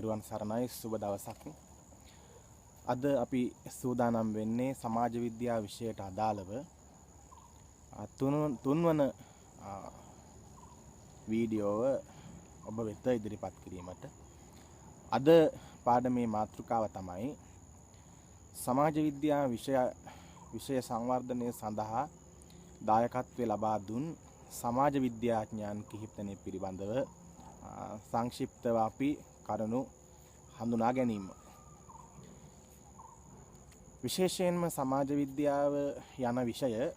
තෙරුවන් සරණයි සුබ දවසක්. අද අපි සූදානම් වෙන්නේ සමාජ විද්‍යාව විෂයට අදාළව තුන්වන වීඩියෝව ඔබ වෙත ඉදිරිපත් කිරීමට. අද පාඩමේ මාතෘකාව තමයි සමාජ විද්‍යාව විෂය සංවර්ධනය සඳහා දායකත්වය ලබා දුන් සමාජ විද්‍යාඥයන් කිහිප දෙනෙක් පිළිබඳව සංක්ෂිප්තව අපි කරුණු හඳුනා ගැනීම. විශේෂයෙන්ම සමාජ විද්‍යාව යන විෂය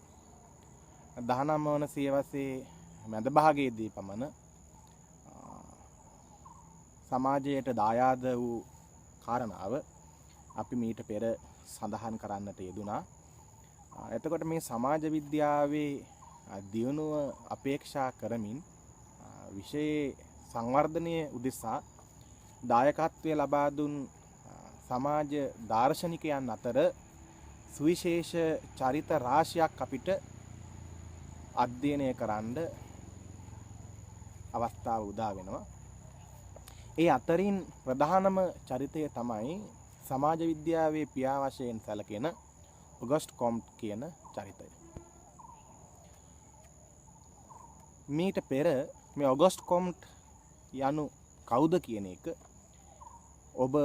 19 වන සියවසේ මැද භාගයේදී පමණ සමාජයට දායාද වූ කාරණාව අපි මීට පෙර සඳහන් කරන්නට යෙදුනා. එතකොට මේ සමාජ විද්‍යාවේ දියුණුව අපේක්ෂා කරමින් විෂයේ සංවර්ධනය උදෙසා දායකත්වය ලබා දුන් සමාජ දාර්ශනිකයන් අතර සුවිශේෂ චරිත රාශියක් අපිට අධ්‍යයනය කරන්න අවස්ථාව උදා වෙනවා. ඒ අතරින් ප්‍රධානම චරිතය තමයි සමාජ විද්‍යාවේ පියා වශයෙන් සැලකෙන ඔගස්ට් කොම්ට් කියන චරිතය. මීට පෙර මේ ඔගස්ට් කොම්ට් යනු කවුද කියන එක ඔබ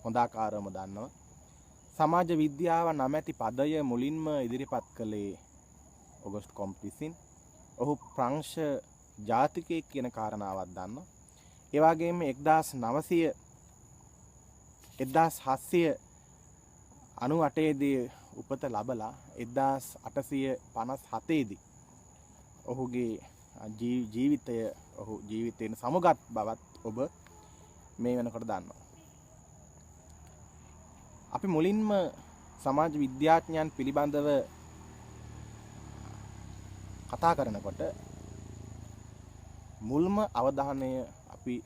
හොඳාකාරවම දන්නවා. සමාජ විද්‍යාව නැමැති පදය මුලින්ම ඉදිරිපත් කළේ ඔගස්ට් කොම්ට් විසින්. ඔහු ප්‍රංශ ජාතිකයෙක් කියන කාරණාවක් දන්නවා. ඒ වගේම 1798 දී උපත ලැබලා 1857 දී ඔහුගේ ජීවිතයෙන් සමුගත් බවත් ඔබ මේ වෙනකොට දන්නවා. අපි මුලින්ම සමාජ විද්‍යාඥයන් පිළිබඳව කතා කරනකොට මුල්ම අවධානය අපි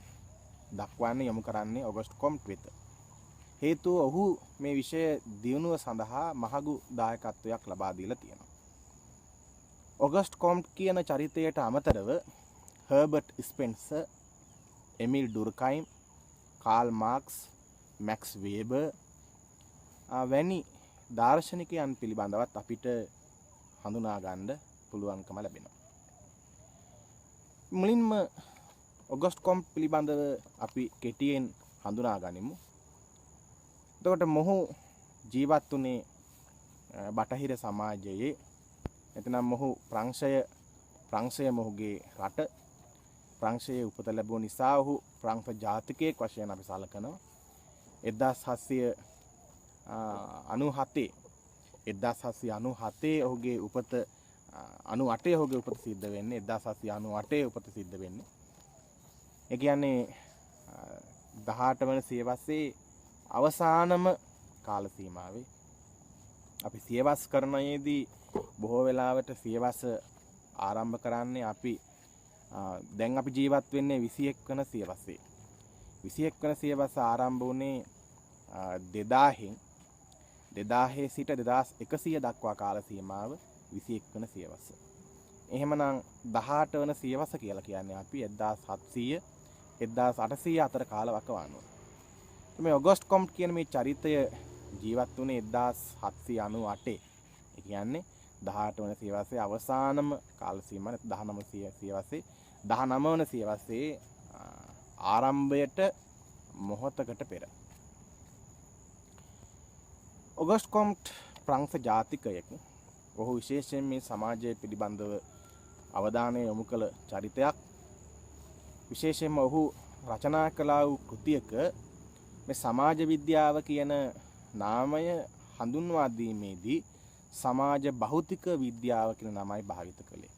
දක්වන්නේ යොමු කරන්නේ ඔගස්ට් කොම්ට් වෙත. හේතුව ඔහු මේ විෂය දියුණුව සඳහා මහඟු දායකත්වයක් ලබා දීලා තියෙනවා. ඔගස්ට් කොම්ට් කියන චරිතයට අමතරව Herbert Spencer, Emile Durkheim, Karl Marx, Max Weber වැනි දාර්ශනිකයන් පිළිබඳවත් අපිට හඳුනා ගන්න පුළුවන්කම ලැබෙනවා. මුලින්ම ඔගස්ට් කොම්ට් පිළිබඳව අපි කෙටියෙන් හඳුනා ගනිමු. එතකොට මොහු ජීවත් වුණේ බටහිර සමාජයේ. එතනම් මොහු ප්‍රංශය මොහුගේ රට. ප්‍රංශයේ උපත ලැබුව නිසා ඔහු ප්‍රංශ ජාතිකයෙක් වශයෙන් අපි සලකනවා. 1797 ඔහුගේ උපත 98 ඔහුගේ උපත සිද්ධ වෙන්නේ. 1798 උපත සිද්ධ වෙන්නේ. ඒ කියන්නේ 18 වන සියවසේ අවසානම කාල සීමාවේ අපි සියවස් කරනයේදී බොහෝ වෙලාවට සියවස ආරම්භ කරන්නේ අපි දැන් අපි ජීවත් වෙන්නේ 21 වන සියවසේ. 21 වන සියවස ආරම්භ වුණේ 2000 සිට 2100 දක්වා කාල සීමාව 21 වන සියවස. එහෙමනම් 18 වන සියවස කියලා කියන්නේ අපි 1700 1800 අතර කාල වකවානුව. මේ ඔගස්ට් කොම්ට් කියන මේ චරිතය ජීවත් වුණේ 1798. ඒ කියන්නේ 18 වන සියවසේ අවසානම කාල සීමාව 19 වන සියවසේ ආරම්භයට මොහොතකට පෙර. ඔගස්ට් කොම්ට් ප්‍රංශ ජාතිකයෙක්. ඔහු විශේෂයෙන් මේ සමාජය පිළිබඳව අවධානය යොමු කළ චරිතයක්. විශේෂයෙන්ම ඔහු රචනා කළා වූ කෘතියක මේ සමාජ විද්‍යාව කියන නාමය හඳුන්වා දීමේදී සමාජ භෞතික විද්‍යාව කියන නමයි භාවිත කළේ.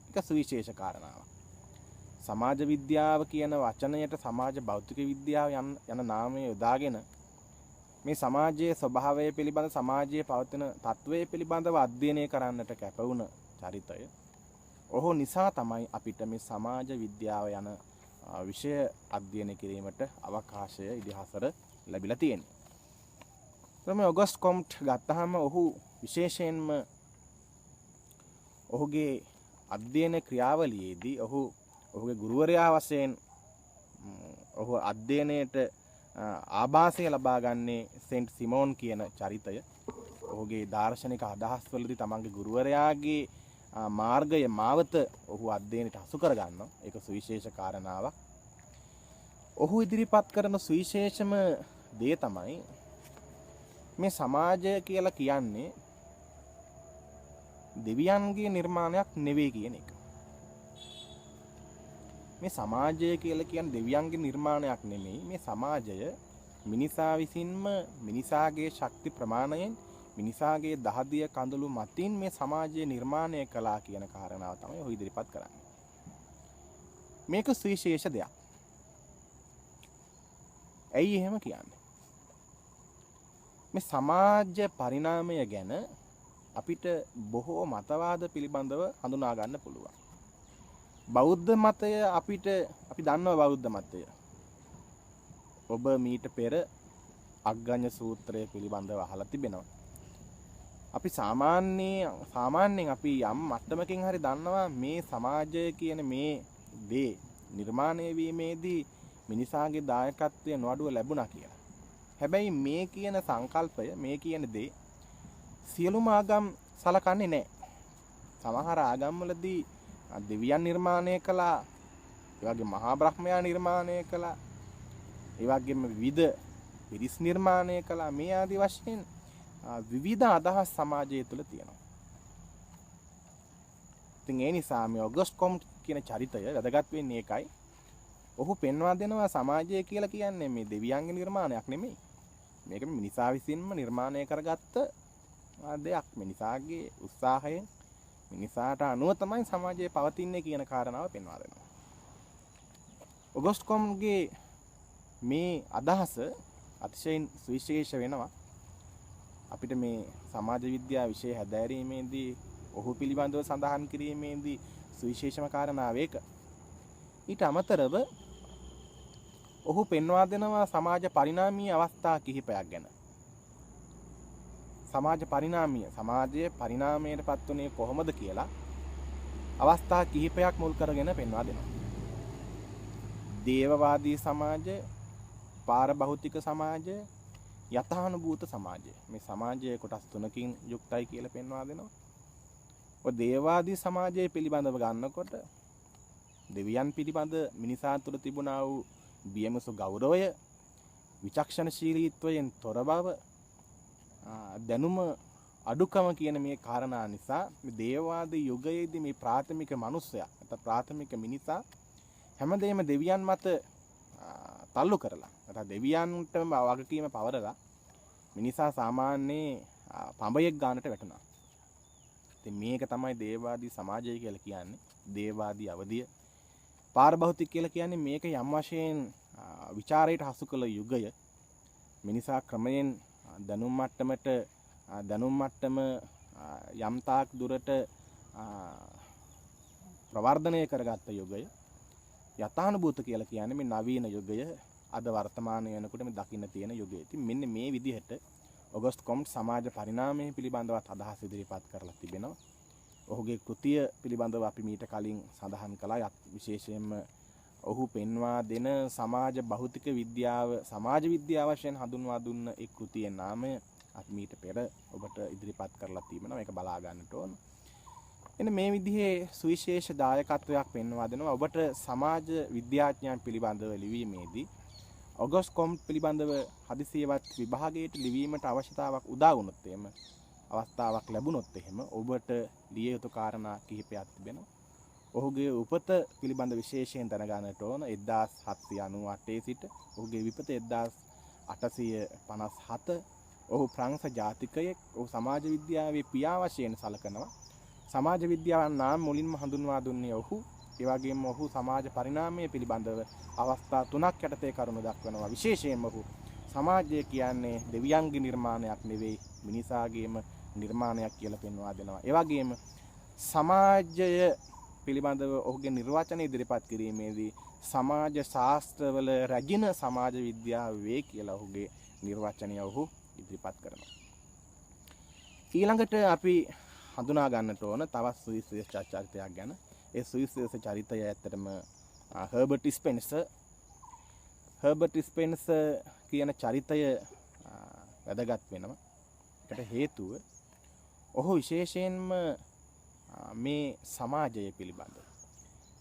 ඒක සුවිශේෂ කාරණාවක්. සමාජ විද්‍යාව කියන වචනයට සමාජ භෞතික විද්‍යාව යන නාමය යොදාගෙන මේ සමාජයේ ස්වභාවය පිළිබඳ සමාජයේ පවතින තත්ත්වයේ පිළිබඳව අධ්‍යයනය කරන්නට කැප වුණ චරිතය. ඔහු නිසා තමයි අපිට මේ සමාජ විද්‍යාව යන විෂය අධ්‍යයනය කිරීමට අවකාශය ඉතිහාසර ලැබිලා තියෙන්නේ. මේ ඔගස්ට් කොම්ට් ගත්තාම ඔහු විශේෂයෙන්ම ඔහුගේ අධ්‍යයන ක්‍රියාවලියේදී ඔහුගේ ගුරුවරයා වශයෙන් ඔහු අධ්‍යයනයට ආభాසය ලබා ගන්නේ සෙන්ට් සිමෝන් කියන චරිතය. ඔහුගේ දාර්ශනික අදහස්වලදී තමන්ගේ ගුරුවරයාගේ මාර්ගය මාවත ඔහු අධ්‍යයනයට හසු කර ගන්නවා. ඒක සුවිශේෂ කාරණාවක්. ඔහු ඉදිරිපත් කරන සුවිශේෂම දේ තමයි මේ සමාජය කියලා කියන්නේ දෙවියන්ගේ නිර්මාණයක් නෙවෙයි කියන එක. මේ සමාජය කියලා කියන්නේ දෙවියන්ගේ නිර්මාණයක් නෙමෙයි. මේ සමාජය මිනිසා විසින්ම මිනිසාගේ ශක්ති ප්‍රමාණයෙන් මිනිසාගේ දහදිය කඳුළු මතින් මේ සමාජය නිර්මාණය කළා කියන කාරණාව තමයි ඔහු ඉදිරිපත් කරන්නේ. මේක සුවිශේෂ දෙයක්. ඇයි එහෙම කියන්නේ? මේ සමාජ පරිණාමය ගැන අපිට බොහෝ මතවාද පිළිබඳව හඳුනා ගන්න පුළුවන්. බෞද්ධ මතය අපි දන්නවා බෞද්ධ මතය. ඔබ මීට පෙර අග්ගඤ්ඤ සූත්‍රය පිළිබඳව අහලා තිබෙනවා. අපි සාමාන්‍යයෙන් අපි යම් මට්ටමකින් හරි දන්නවා මේ සමාජය කියන මේ දේ නිර්මාණය වීමේදී මිනිසාගේ දායකත්වය නොඅඩුව ලැබුණා කියලා. හැබැයි මේ කියන සංකල්පය මේ කියන දේ සියලුම ආගම් සලකන්නේ නැහැ. සමහර ආගම්වලදී දෙවියන් නිර්මාණය කළා, ඒ වගේ මහා බ්‍රහ්මයා නිර්මාණය කළා, ඒ වගේම විවිධ පිරිස් නිර්මාණය කළා. මේ ආදී වශයෙන් විවිධ අදහස් සමාජය තුළ තියෙනවා. ඉතින් ඒ නිසා මේ ඔගස්ට් කොම්ට් කියන චරිතය වැදගත් වෙන්නේ ඒකයි. ඔහු පෙන්වා දෙනවා සමාජය කියලා කියන්නේ මේ දෙවියන්ගේ නිර්මාණයක් නෙමෙයි. මේක මිනිසා විසින්ම නිර්මාණය කරගත්ත දෙයක්. මිනිසාගේ උත්සාහයෙන් මිනිසාට අනුව තමයි සමාජය පවතින්නේ කියන කාරණාව පෙන්වා දෙනවා. ඔගස්ට් කොම්ට්ගේ මේ අදහස අතිශයින් සුවිශේෂ වෙනවා. අපිට මේ සමාජ විද්‍යාව විෂය හැදෑරීමේදී ඔහු පිළිබඳව සඳහන් කිරීමේදී සුවිශේෂම කාරණාව ඒක. ඊට අමතරව ඔහු පෙන්වා දෙනවා සමාජ පරිණාමීය අවස්ථා කිහිපයක් ගැන. සමාජයේ පරිණාමයට පත් වුණේ කොහොමද කියලා අවස්ථා කිහිපයක් මුල් කරගෙන පෙන්වා දෙනවා. දේවවාදී සමාජය, පාරභෞතික සමාජය, යථානුභූත සමාජය. මේ සමාජයේ කොටස් තුනකින් යුක්තයි කියලා පෙන්වා දෙනවා. ඔය දේවවාදී සමාජය පිළිබඳව ගන්නකොට දෙවියන් පිළිබඳ මිනිසා තුළ තිබුණා වූ බියමසු ගෞරවය, විචක්ෂණශීලීත්වයෙන් තොර බව, දැනුම අඩුකම කියන මේ කාරණා නිසා මේ දේවවාදී යුගයේදී මේ ප්‍රාථමික මිනිසයා නැත්නම් ප්‍රාථමික මිනිසා හැමදේම දෙවියන් මත තල්ලු කරලා නැත්නම් දෙවියන්ටම වගකීම පවරලා මිනිසා සාමාන්‍ය පඹයෙක් ගන්නට වැටුණා. ඉතින් මේක තමයි දේවවාදී සමාජය කියලා කියන්නේ. දේවවාදී අවධිය. පාරභෞතික කියලා කියන්නේ මේක යම් වශයෙන් ਵਿਚාරයට හසු කළ යුගය. මිනිසා ක්‍රමයෙන් දැනුම් මට්ටම යම් තාක් දුරට ප්‍රවර්ධනය කරගත්ත යුගය. යථානුභූත කියලා කියන්නේ මේ නවීන යුගය. අද වර්තමානයේ වෙනකොට මේ දකින්න තියෙන යුගය. ඉතින් මෙන්න මේ විදිහට ඔගස්ට් කොම්ට් සමාජ පරිණාමය පිළිබඳව අදහස් ඉදිරිපත් කරලා තිබෙනවා. ඔහුගේ කෘතිය පිළිබඳව අපි මීට කලින් සඳහන් කළා. විශේෂයෙන්ම ඔහු පෙන්වා දෙන සමාජ භෞතික විද්‍යාව, සමාජ විද්‍යාව වශයෙන් හඳුන්වා දුන්න ඒ කෘතියේ නාමය අපි මීට පෙර ඔබට ඉදිරිපත් කරලා තිබෙනවා. මේක බලා ගන්නට ඕන. එන්න මේ විදිහේ සුවිශේෂ දායකත්වයක් පෙන්වා දෙනවා. ඔබට සමාජ විද්‍යාඥයන් පිළිබඳව ලිවීමේදී ඔගස්ට් කොම්ට් පිළිබඳව හදිසියවත් විභාගයට ලිවීමට අවශ්‍යතාවක් උදා වුණොත් එහෙම අවස්ථාවක් ලැබුණොත් එහෙම ඔබට ලිය යුතු කාරණා කිහිපයක් තිබෙනවා. ඔහුගේ උපත පිළිබඳ විශේෂයෙන් දැනගන්නට ඕන. 1798 සිට ඔහුගේ විපත 1857. ඔහු ප්‍රංශ ජාතිකයෙක්. ඔහු සමාජ විද්‍යාවේ පියා වශයෙන් සැලකනවා. සමාජ විද්‍යාවන් නාම මුලින්ම හඳුන්වා දුන්නේ ඔහු. ඒ වගේම ඔහු සමාජ පරිණාමය පිළිබඳව අවස්ථා 3ක් යටතේ කරුණු දක්වනවා. විශේෂයෙන්ම ඔහු සමාජය කියන්නේ දෙවියන්ගේ නිර්මාණයක් නෙවෙයි මිනිසාගේම නිර්මාණයක් කියලා පෙන්වා දෙනවා. ඒ වගේම සමාජය පිළිබඳව ඔහුගේ නිර්වචන ඉදිරිපත් කිරීමේදී සමාජ ශාස්ත්‍රවල රැජින සමාජ විද්‍යාව වේ කියලා ඔහුගේ නිර්වචනය ඔහු ඉදිරිපත් කරනවා. ඊළඟට අපි හඳුනා ගන්නට ඕන තවත් සුවිශේෂ චරිතයක් ගැන. ඒ සුවිශේෂ චරිතය ඇත්තටම හර්බර්ට් ස්පෙන්සර්. හර්බර්ට් ස්පෙන්සර් කියන චරිතය වැදගත් වෙනවා. ඒකට හේතුව ඔහු විශේෂයෙන්ම මේ සමාජය පිළිබඳව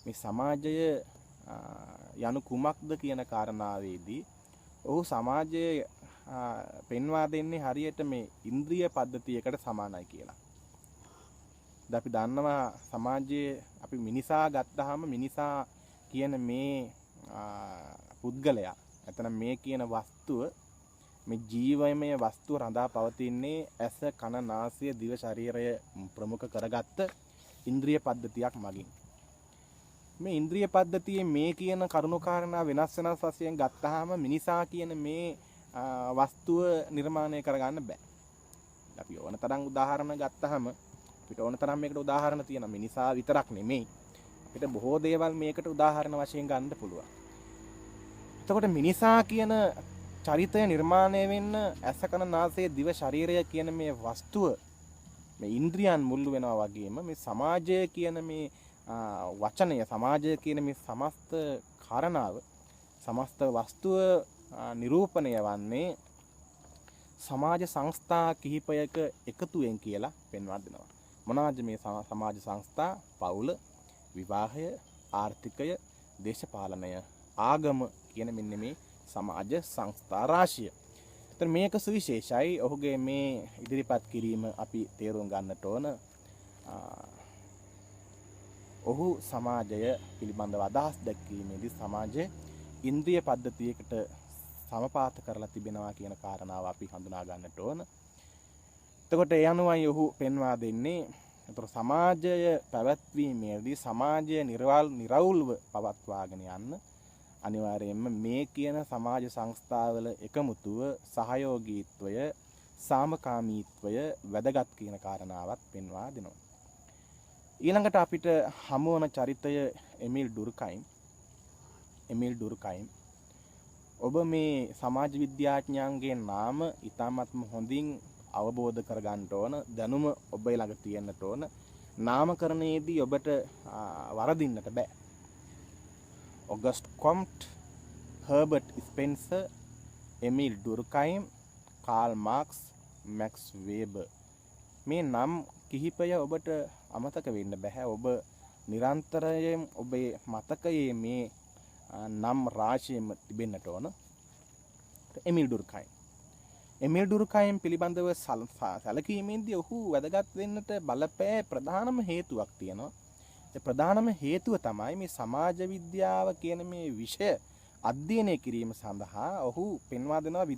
මේ සමාජය යනු කුමක්ද කියන කාරණාවේදී ඔහු සමාජයේ පෙන්වා දෙන්නේ හරියට මේ ඉන්ද්‍රිය පද්ධතියකට සමානයි කියලා. අපි දන්නවා සමාජයේ අපි මිනිසා ගත්තාම මිනිසා කියන මේ පුද්ගලයා එතන මේ කියන වස්තුව මේ ජීවමය වස්තුව රඳා පවතින්නේ ඇස කන නාසය දිව ශරීරය ප්‍රමුඛ කරගත්ත ඉන්ද්‍රිය පද්ධතියක් මගින්. මේ ඉන්ද්‍රිය පද්ධතියේ මේ කියන කරුණු කාරණා වෙනස් වෙනස් වශයෙන් ගත්තාම මිනිසා කියන මේ වස්තුව නිර්මාණය කරගන්න බෑ. අපි ඕන තරම් උදාහරණ ගත්තාම අපිට ඕන තරම් මේකට උදාහරණ තියෙනවා. මිනිසා විතරක් නෙමෙයි. අපිට බොහෝ දේවල් මේකට උදාහරණ වශයෙන් ගන්න පුළුවන්. එතකොට මිනිසා කියන චරිතය නිර්මාණය වෙන්න ඇස කන නාසය දිව ශරීරය කියන මේ වස්තුව මේ ඉන්ද්‍රියන් මුල් වෙනවා වගේම මේ සමාජය කියන මේ වචනය සමාජය කියන මේ සමස්ත කාරණාව සමස්ත වස්තුව නිරූපණය වන්නේ සමාජ සංස්ථා කිහිපයක එකතුවෙන් කියලා පෙන්වා දෙනවා. මොනවාද මේ සමාජ සංස්ථා? පවුල, විවාහය, ආර්ථිකය, දේශපාලනය, ආගම කියන මෙන්න මේ සමාජ සංස්ථා රාශිය. එතන මේක සුවිශේෂයි. ඔහුගේ මේ ඉදිරිපත් කිරීම අපි තේරුම් ගන්නට ඕන. ඔහු සමාජය පිළිබඳව අදහස් දැක්වීමේදී සමාජයේ ඉන්ද්‍රිය පද්ධතියකට සමපාත කරලා තිබෙනවා කියන කාරණාව අපි හඳුනා ගන්නට ඕන. එතකොට ඒ අනුවයි ඔහු පෙන්වා දෙන්නේ. එතකොට සමාජය පැවැත්වීමේදී සමාජය නිරවුල්ව පවත්වාගෙන යන්න අනිවාර්යයෙන්ම මේ කියන සමාජ සංස්ථාවල එකමුතුව සහයෝගීත්වය සාමකාමීත්වය වැදගත් කියන කාරණාවත් පෙන්වා දෙනවා. ඊළඟට අපිට හමු වන චරිතය එමිල් ඩුර්කයිම්. ඔබ මේ සමාජ විද්‍යාඥයන්ගේ නාම ඉතාමත්ම හොඳින් අවබෝධ කරගන්න ඕන. දැනුම ඔබ ළඟ තියෙන්නට ඕන. නාමකරණයේදී ඔබට වරදින්නට බෑ. Auguste Comte, Herbert Spencer, Emile Durkheim, Karl Marx, Max Weber මේ නම් කිහිපය ඔබට අමතක වෙන්න බෑ. ඔබ නිරන්තරයෙන් ඔබේ මතකයේ මේ නම් රාශියෙම තිබෙන්නට ඕන. එමිල් ඩුර්කයිම් පිළිබඳව සැලකීමේදී ඔහු වැදගත් වෙන්නට බලපෑ ප්‍රධානම හේතුවක් තියෙනවා. ඒ ප්‍රධානම හේතුව තමයි මේ සමාජ විද්‍යාව කියන මේ විෂය අධ්‍යයනය කිරීම සඳහා ඔහු පෙන්වා දෙනවා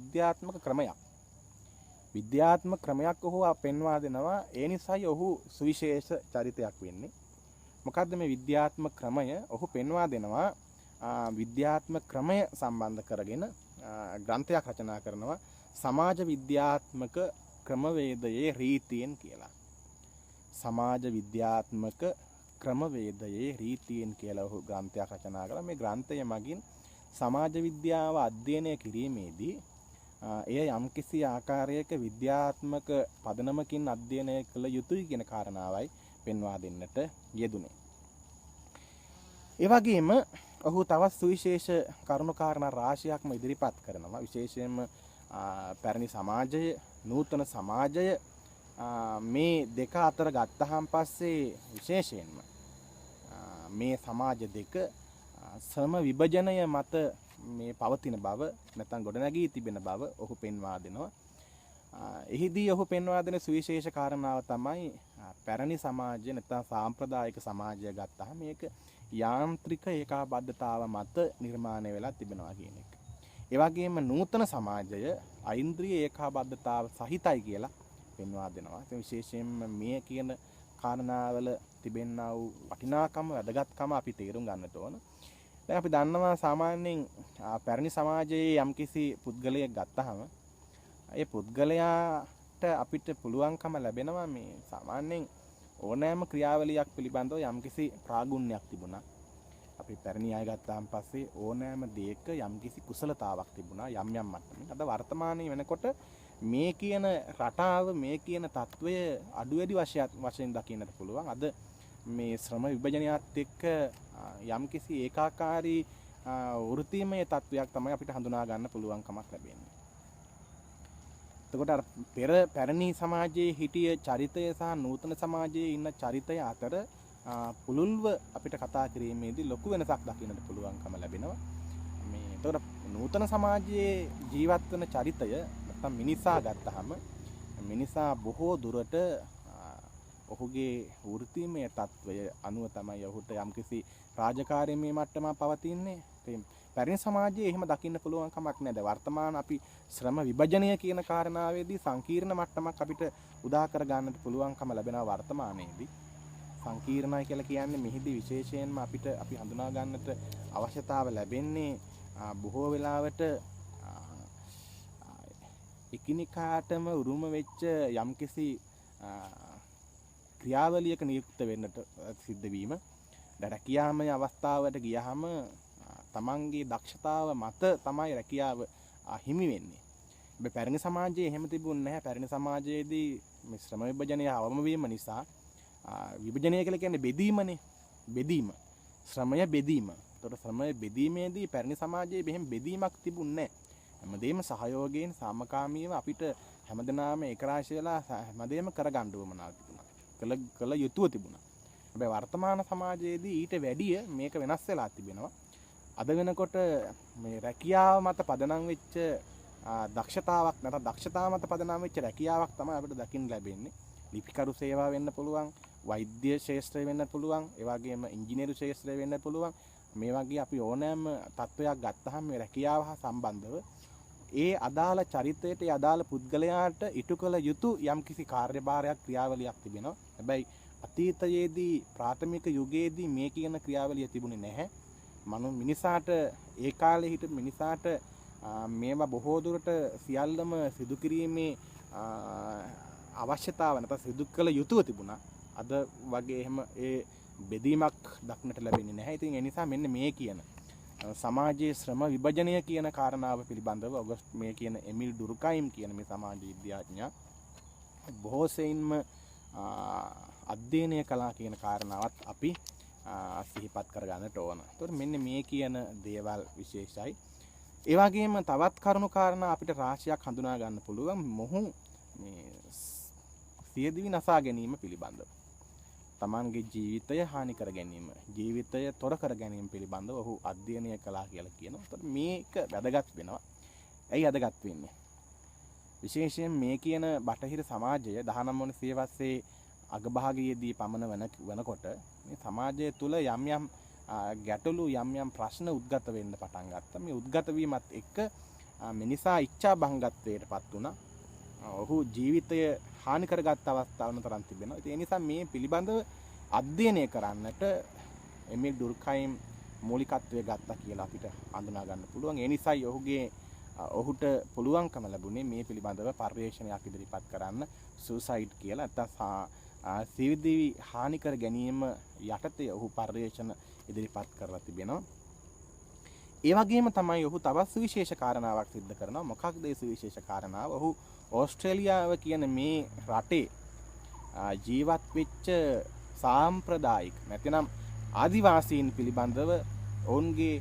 විද්‍යාත්මක ක්‍රමයක් ඔහු පෙන්වා දෙනවා. ඒ නිසායි ඔහු සුවිශේෂ චරිතයක් වෙන්නේ. මොකද්ද මේ විද්‍යාත්මක ක්‍රමය? ඔහු පෙන්වා දෙනවා විද්‍යාත්මක ක්‍රමය සම්බන්ධ කරගෙන ග්‍රන්ථයක් රචනා කරනවා. සමාජ විද්‍යාත්මක ක්‍රමවේදයේ රීතීන් කියලා. සමාජ විද්‍යාත්මක ක්‍රමවේදයේ රීතීන් කියලා ඔහු ග්‍රන්ථයක් රචනා කළා. මේ ග්‍රන්ථය මගින් සමාජ විද්‍යාව අධ්‍යයනය කිරීමේදී එය යම්කිසි ආකාරයක විද්‍යාත්මක පදනමකින් අධ්‍යයනය කළ යුතුයි කියන කාරණාවයි පෙන්වා දෙන්නට යෙදුනේ. ඒ වගේම ඔහු තවත් සුවිශේෂ කරුණු කාරණා රාශියක්ම ඉදිරිපත් කරනවා. විශේෂයෙන්ම පැරණි සමාජය, නූතන සමාජය මේ දෙක අතර ගත්තහන් පස්සේ විශේෂයෙන්ම මේ සමාජ දෙක ශ්‍රම විභජනය මත මේ පවතින බව නැත්නම් ගොඩනැගී තිබෙන බව ඔහු පෙන්වා දෙනවා. එහිදී ඔහු පෙන්වා දෙන සුවිශේෂ කාරණාව තමයි පැරණි සමාජය නැත්නම් සාම්ප්‍රදායික සමාජය ගත්තහම මේක යාන්ත්‍රික ඒකාබද්ධතාව මත නිර්මාණය වෙලා තිබෙනවා කියන එක. ඒ වගේම නූතන සමාජය ඓන්ද්‍රිය ඒකාබද්ධතාව සහිතයි කියලා පෙන්වා දෙනවා. ඒ විශේෂයෙන්ම මේ කියන කාරණාවල තිබෙනා වූ වටිනාකම වැදගත්කම අපි තේරුම් ගන්නට ඕන. දැන් අපි දන්නවා සාමාන්‍යයෙන් පැරණි සමාජයේ යම්කිසි පුද්ගලයෙක් ගත්තහම ඒ පුද්ගලයාට අපිට පුළුවන්කම ලැබෙනවා මේ සාමාන්‍යයෙන් ඕනෑම ක්‍රියාවලියක් පිළිබඳව යම්කිසි ප්‍රාගුණ්‍යයක් තිබුණා. අපි පැරණි අය ගත්තාන් පස්සේ ඕනෑම දෙයක යම්කිසි කුසලතාවක් තිබුණා යම් මට්ටමින්. අද වර්තමානයේ වෙනකොට මේ කියන රටාව මේ කියන తත්වය අඩු වැඩි වශයෙන් දකින්නට පුළුවන්. අද මේ ශ්‍රම විභජනයත් එක්ක යම්කිසි ඒකාකාරී වෘත්තීමය තත්වයක් තමයි අපිට හඳුනා ගන්න පුළුවන්කමක් ලැබෙන්නේ. එතකොට අර පෙර පැරණි සමාජයේ හිටිය චරිතය සහ නූතන සමාජයේ ඉන්න චරිතය අතර පුළුල්ව අපිට කතා කිරීමේදී ලොකු වෙනසක් දකින්නට පුළුවන්කම ලැබෙනවා. මේ එතකොට නූතන සමාජයේ ජීවත් වෙන චරිතය නැත්නම් මිනිසා ගත්තහම මිනිසා බොහෝ දුරට ඔහුගේ වෘත්තීමය තත්වය අනුව තමයි ඔහුට යම්කිසි රාජකාරීමේ මට්ටමක් පවතින්නේ. පැරණි සමාජයේ එහෙම දකින්න පුළුවන් කමක් නැහැ. වර්තමාන අපි ශ්‍රම විභජනය කියන කාරණාවේදී සංකීර්ණ මට්ටමක් අපිට උදා කර ගන්නට පුළුවන්කම ලැබෙනවා වර්තමානයේදී. සංකීර්ණයි කියලා කියන්නේ මෙහිදී විශේෂයෙන්ම අපි හඳුනා ගන්නට අවශ්‍යතාව ලැබෙන්නේ බොහෝ වෙලාවට එකිනෙකාටම උරුම වෙච්ච යම්කිසි ක්‍රියාවලියක නියුක්ත වෙන්නට සිද්ධ වීම. රැකියාමය අවස්ථාවට ගියහම තමන්ගේ දක්ෂතාව මත තමයි රැකියාව හිමි වෙන්නේ. හැබැයි පැරණි සමාජයේ එහෙම තිබුණේ නැහැ. පැරණි සමාජයේදී මේ ශ්‍රම විභජනය අවම වීම නිසා විභජනය කියලා කියන්නේ බෙදීමනේ. බෙදීම. ශ්‍රමය බෙදීම. ඒතකොට ශ්‍රමය බෙදීමේදී පැරණි සමාජයේ මෙහෙම බෙදීමක් තිබුණේ නැහැ. හැමදේම සහයෝගයෙන් සාමකාමීව අපිට හැමදෙනාම එක රාශි වෙලා හැමදේම කරගන්න උවමනාව තිබුණා. කළ යුතුව තිබුණා. හැබැයි වර්තමාන සමාජයේදී ඊට වැඩිය මේක වෙනස් වෙලා තිබෙනවා. අද වෙනකොට මේ රැකියාව මත පදනම් වෙච්ච දක්ෂතාවක් නැත්නම් දක්ෂතාව මත පදනම් වෙච්ච රැකියාවක් තමයි අපිට දකින්න ලැබෙන්නේ. ලිපිකරු සේවා වෙන්න පුළුවන්, වෛද්‍ය ශාස්ත්‍රය වෙන්න පුළුවන්, ඒ වගේම ඉංජිනේරු ශාස්ත්‍රය වෙන්න පුළුවන්. මේ වගේ අපි ඕනෑම තත්වයක් ගත්තහම මේ රැකියාව හා සම්බන්ධව ඒ අදාළ චරිතයට, ඒ අදාළ පුද්ගලයාට ඉටු කළ යුතු යම්කිසි කාර්යභාරයක් ක්‍රියාවලියක් තිබෙනවා. හැබැයි අතීතයේදී ප්‍රාථමික යුගයේදී මේ කියන ක්‍රියාවලිය තිබුණේ නැහැ. මිනිසාට ඒ කාලේ හිටපු මිනිසාට මේවා බොහෝ දුරට සියල්ලම සිදු කිරීමේ අවශ්‍යතාව නැත්නම් සිදු කළ යුතුව තිබුණා. අද වගේ එහෙම ඒ බෙදීමක් දක්නට ලැබෙන්නේ නැහැ. ඉතින් ඒ නිසා මෙන්න මේ කියන සමාජයේ ශ්‍රම විභජනය කියන කාරණාව පිළිබඳව ඔගස්ට් මේ කියන එමිල් ඩුර්කයිම් කියන මේ සමාජ විද්‍යාඥයා බොහෝ සෙයින්ම අධ්‍යයනය කළා කියන කාරණාවත් අපි සිහිපත් කරගන්නට ඕන. ඒතකොට මෙන්න මේ කියන දේවල් විශේෂයි. ඒ වගේම තවත් කරුණු කාරණා අපිට රාශියක් හඳුනා ගන්න පුළුවන්. මොහු මේ සියදිවි නසා ගැනීම පිළිබඳව. තමන්ගේ ජීවිතය හානි කර ගැනීම, ජීවිතය තොර කර ගැනීම පිළිබඳව ඔහු අධ්‍යයනය කළා කියලා කියනවා. ඒතකොට මේක වැදගත් වෙනවා. ඇයි වැදගත් වෙන්නේ? විශේෂයෙන් මේ කියන බටහිර සමාජය 19 වන සියවසේ අගභාගයේදී පමණ වෙනකොට මේ සමාජය තුළ යම් යම් ගැටලු යම් යම් ප්‍රශ්න උද්ගත වෙන්න පටන් ගත්තා. මේ උද්ගත වීමත් එක්ක මිනිසා ඉච්ඡා භංගත්වයටපත් වුණා. ඔහු ජීවිතය හානි කරගත් අවස්ථාවන් තරම් තිබෙනවා. ඒ නිසා මේ පිළිබඳව අධ්‍යයනය කරන්නට එමිල් ඩුර්කයිම් මූලිකත්වය ගත්තා කියලා අපිට හඳුනා ගන්න පුළුවන්. ඒ නිසායි ඔහුට පුළුවන්කම ලැබුණේ මේ පිළිබඳව පර්යේෂණයක් ඉදිරිපත් කරන්න, සුසයිඩ් කියලා නැත්නම් සිවිදිවි හානි කර ගැනීම යටතේ ඔහු පර්යේෂණ ඉදිරිපත් කරලා තිබෙනවා. ඒ වගේම තමයි ඔහු තවත් සුවිශේෂ කාරණාවක් සිද්ධ කරනවා. මොකක්ද ඒ සුවිශේෂ කාරණාව? ඔහු ඕස්ට්‍රේලියාව කියන මේ රටේ ජීවත් වෙච්ච සාම්ප්‍රදායික නැතිනම් ආදිවාසීන් පිළිබඳව ඔවුන්ගේ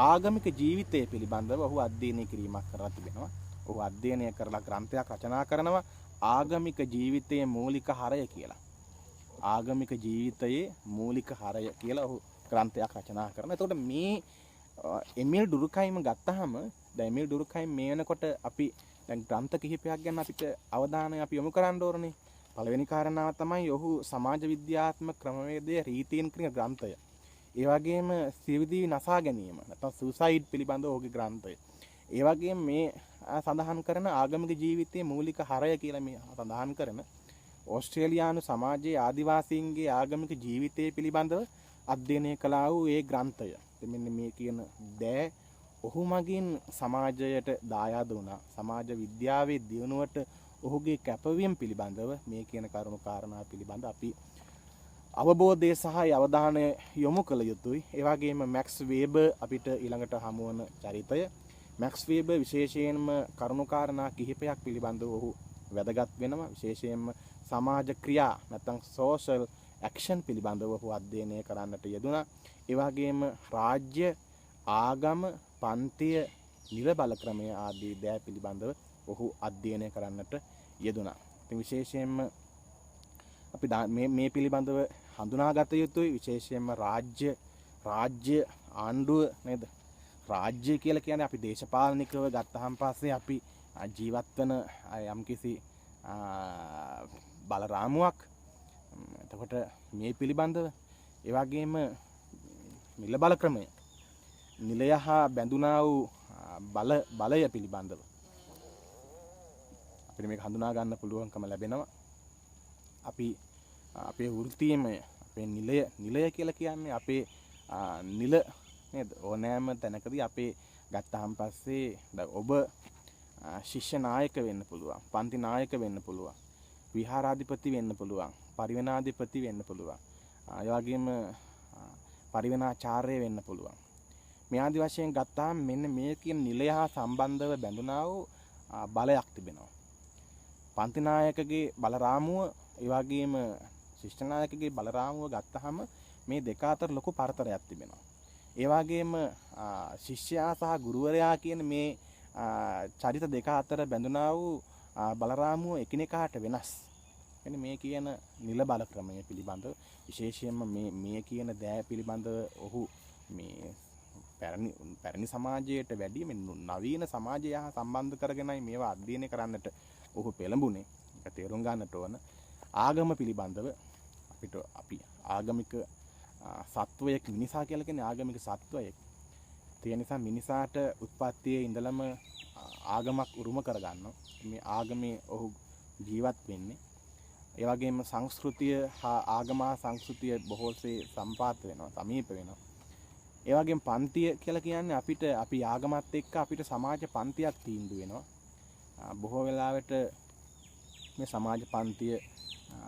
ආගමික ජීවිතය පිළිබඳව ඔහු අධ්‍යයනය කිරීමක් කරලා තිබෙනවා. ඔහු අධ්‍යයනය කරලා ග්‍රන්ථයක් රචනා කරනවා ආගමික ජීවිතයේ මූලික හරය කියලා. ආගමික ජීවිතයේ මූලික හරය කියලා ඔහු ග්‍රන්ථයක් රචනා කරනවා. එතකොට මේ එමිල් ඩුර්කයිම් ගත්තාම දැන් එමිල් ඩුර්කයිම් මේ වෙනකොට අපි දැන් ග්‍රන්ථ කිහිපයක් ගැන අපිට අවධානය අපි යොමු කරන්න ඕනේ. පළවෙනි කාරණාව තමයි ඔහු සමාජ විද්‍යාත්මක ක්‍රමවේදයේ රීතීන් කියන ග්‍රන්ථය. ඒ වගේම සියදිවි නසා ගැනීම නැත්නම් සුසයිඩ් පිළිබඳව ඔහුගේ ග්‍රන්ථය. ඒ වගේම මේ සඳහන් කරන ආගමික ජීවිතයේ මූලික හරය කියලා මේ සඳහන් කරන ඕස්ට්‍රේලියානු සමාජයේ ආදිවාසීන්ගේ ආගමික ජීවිතය පිළිබඳව අධ්‍යයනය කළා වූ ඒ ග්‍රන්ථය. මෙන්න මේ කියන දෑ ඔහු මගින් සමාජයට දායාද වුණා. සමාජ විද්‍යාවේ දියුණුවට ඔහුගේ කැපවීම පිළිබඳව මේ කියන කරුණු කාරණා පිළිබඳ අපි අවබෝධය සහ අවධානය යොමු කළ යුතුයි. ඒ වගේම මැක්ස් වේබර් අපිට ඊළඟට හමු වන චරිතය. මැක්ස් වේබර් විශේෂයෙන්ම කරුණු කාරණා කිහිපයක් පිළිබඳව ඔහු වැදගත් වෙනවා. විශේෂයෙන්ම සමාජ ක්‍රියා නැත්නම් සෝෂල් ඇක්ෂන් පිළිබඳව ඔහු අධ්‍යයනය කරන්නට යෙදුණා. ඒ වගේම රාජ්‍ය ආගම, පන්තිය, නිල බල ක්‍රමය ආදී දෑ පිළිබඳව ඔහු අධ්‍යයනය කරන්නට යෙදුණා. ඉතින් විශේෂයෙන්ම අපි මේ පිළිබඳව හඳුනාගත යුතුයි. විශේෂයෙන්ම රාජ්‍ය ආණ්ඩුව නේද? රාජ්‍ය කියලා කියන්නේ අපි දේශපාලනිකව ගත්තහම පස්සේ අපි ජීවත් වෙන යම්කිසි බල රාමුවක්. එතකොට මේ පිළිබඳව ඒ වගේම නිල බල ක්‍රමය, නිලය හා බැඳුනා වූ බලය පිළිබඳව අපිට මේක හඳුනා ගන්න පුළුවන්කම ලැබෙනවා. අපි අපේ වෘත්තීයමය අපේ නිලය කියලා කියන්නේ අපේ නිල නේද? ඕනෑම තැනකදී අපේ ගත්තාන් පස්සේ ඔබ ශිෂ්‍ය නායක වෙන්න පුළුවන්, පන්ති නායක වෙන්න පුළුවන්, විහාරාධිපති වෙන්න පුළුවන්, පරිවෙනාධිපති වෙන්න පුළුවන්, ඒ වගේම පරිවෙනාචාර්ය වෙන්න පුළුවන්. මේ ආදි වශයෙන් ගත්තාම මෙන්න මේ කියන නිලය හා සම්බන්ධව බැඳුනා වූ බලයක් තිබෙනවා. පන්ති නායකගේ බල රාමුව, ඒ වගේම ශිෂ්‍ය නායකගේ බල රාමුව ගත්තාම මේ දෙක අතර ලොකු පරතරයක් තිබෙනවා. ඒ වගේම ශිෂ්‍යයා සහ ගුරුවරයා කියන මේ චරිත දෙක අතර බැඳුනා වූ බල රාමුව එකිනෙකාට වෙනස්. එන්නේ මේ කියන නිල බල ක්‍රමය පිළිබඳව විශේෂයෙන්ම මේ කියන දෑ පිළිබඳව ඔහු මේ පැරණි සමාජයට වැඩිය මේ නවීන සමාජය හා සම්බන්ධ කරගෙනයි මේවා අධ්‍යයනය කරන්නට ඔහු පෙළඹුණේ. ඒක තේරුම් ගන්නට ඕන. ආගම පිළිබඳව අපි ආගමික සත්වයක් මිනිසා කියලා කියන්නේ ආගමික සත්වයක්. ඒ නිසා මිනිසාට උත්පත්තියේ ඉඳලම ආගමක් උරුම කරගන්නවා. මේ ආගමේ ඔහු ජීවත් වෙන්නේ. ඒ වගේම සංස්කෘතිය හා ආගම සංස්කෘතිය බොහෝසේ සම්පාත වෙනවා, සමීප වෙනවා. ඒ වගේම පන්තිය කියලා කියන්නේ අපි ආගමත් එක්ක අපිට සමාජ පන්තියක් තීන්දුව වෙනවා. බොහෝ වෙලාවට මේ සමාජ පන්තිය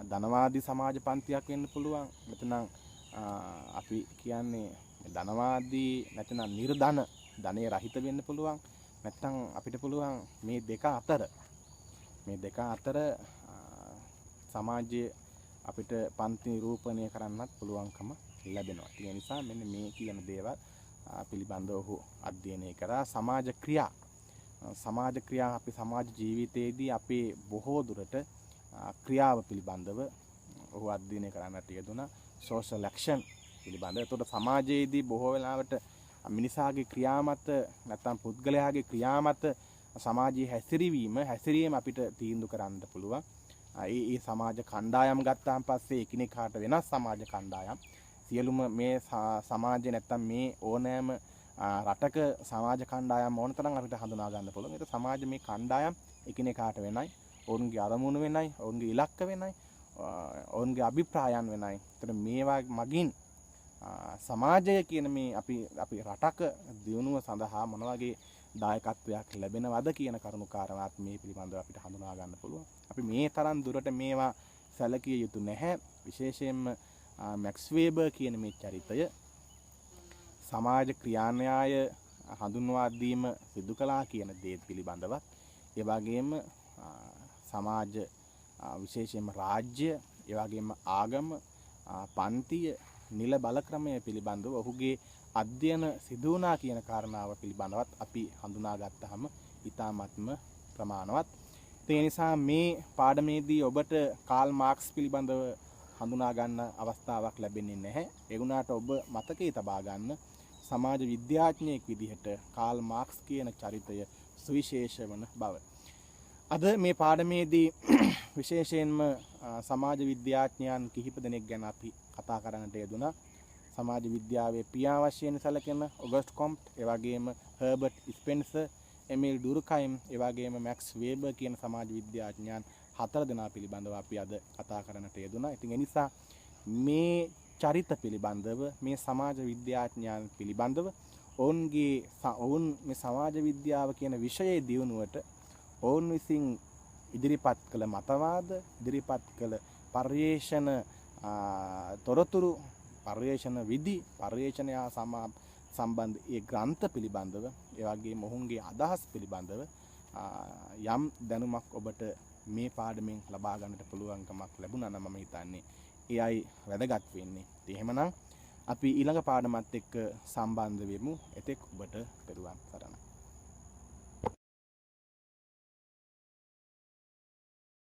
ධනවාදී සමාජ පන්තියක් වෙන්න පුළුවන්. මෙතන අපි කියන්නේ ධනවාදී නැත්නම් නිර්ධන, ධනෙ රහිත වෙන්න පුළුවන්. නැත්නම් අපිට පුළුවන් මේ දෙක අතර සමාජයේ අපිට පන්ති නිරූපණය කරන්නත් පුළුවන්කම ලැබෙනවා. ඒ නිසා මෙන්න මේ කියන දේවල් පිළිබඳව ඔහු අධ්‍යයනය කරා. සමාජ ක්‍රියා අපි සමාජ ජීවිතයේදී අපේ බොහෝ දුරට ක්‍රියාව පිළිබඳව ඔහු අධ්‍යයනය කරන්නට යෙදුණා. සෝෂල් ඇක්ෂන් පිළිබඳව. එතකොට සමාජයේදී බොහෝ වෙලාවට මිනිසාගේ ක්‍රියා මත නැත්නම් පුද්ගලයාගේ ක්‍රියා මත සමාජයේ හැසිරීම අපිට තීන්දුව කරන්න පුළුවන්. ඒ සමාජ කණ්ඩායම් ගත්තාන් පස්සේ එකිනෙකාට වෙනස් සමාජ කණ්ඩායම්. සියලුම මේ සමාජය නැත්තම් මේ ඕනෑම රටක සමාජ කණ්ඩායම් ඕන තරම් අපිට හඳුනා ගන්න පුළුවන්. ඒක සමාජ මේ කණ්ඩායම් එකිනෙකාට වෙනයි. ඔවුන්ගේ අරමුණු වෙනයි, ඔවුන්ගේ ඉලක්ක වෙනයි, ඔවුන්ගේ අභිප්‍රායන් වෙනයි. ඒතර මේවා මගින් සමාජය කියන මේ අපි රටක දියුණුව සඳහා මොන වගේ දායකත්වයක් ලැබෙනවද කියන කරුණු කාරණාත් මේ පිළිබඳව අපිට හඳුනා ගන්න පුළුවන්. අපි මේ තරම් දුරට මේවා සැලකිය යුතු නැහැ. විශේෂයෙන්ම මැක්ස් වේබර් කියන මේ චරිතය සමාජ ක්‍රියාන්‍යාය හඳුන්වා දීම සිදු කළා කියන දේ පිළිබඳවත්, ඒ වගේම සමාජ විශේෂයෙන්ම රාජ්‍ය, ඒ වගේම ආගම, පන්තිය, නිල බල ක්‍රමය පිළිබඳව ඔහුගේ අධ්‍යයන සිදු වුණා කියන කාරණාව පිළිබඳවත් අපි හඳුනා ගත්තාම ඉතාමත්ම ප්‍රමාණවත්. ඒ නිසා මේ පාඩමේදී ඔබට කාල් මාක්ස් පිළිබඳව හඳුනා ගන්න අවස්ථාවක් ලැබෙන්නේ නැහැ. ඒ වුණාට ඔබ මතකයේ තබා ගන්න සමාජ විද්‍යාඥයෙක් විදිහට කාල් මාක්ස් කියන චරිතය සුවිශේෂ වන බව. අද මේ පාඩමේදී විශේෂයෙන්ම සමාජ විද්‍යාඥයන් කිහිප දෙනෙක් ගැන අපි කතා කරන්නට යෙදුණා. සමාජ විද්‍යාවේ පියා වශයෙන් සැලකෙන ඔගස්ට් කොම්ට්, ඒ වගේම හර්බර්ට් ස්පෙන්සර්, එමිල් ඩුර්කයිම්, ඒ වගේම මැක්ස් වේබර් කියන සමාජ විද්‍යාඥයන් 4 දෙනා පිළිබඳව අපි අද කතා කරන්නට යෙදුණා. ඉතින් ඒ නිසා මේ චරිත පිළිබඳව, මේ සමාජ විද්‍යාඥයන් පිළිබඳව ඔවුන් මේ සමාජ විද්‍යාව කියන විෂයේ දියුණුවට ඔවුන් විසින් ඉදිරිපත් කළ මතවාද, ඉදිරිපත් කළ පර්යේෂණ තොරතුරු, පර්යේෂණ විධි, පර්යේෂණය සම්බන්ධ ඒ ග්‍රන්ථ පිළිබඳව, ඒ වගේම ඔවුන්ගේ අදහස් පිළිබඳව යම් දැනුමක් ඔබට මේ පාඩමෙන් ලබා ගන්නට පුළුවන්කමක් ලැබුණා නම් මම හිතන්නේ ඒ අය වැදගත් වෙන්නේ. එහෙමනම් අපි ඊළඟ පාඩමත් එක්ක සම්බන්ධ වෙමු. එතෙක් ඔබට පෙරවන් සරණයි.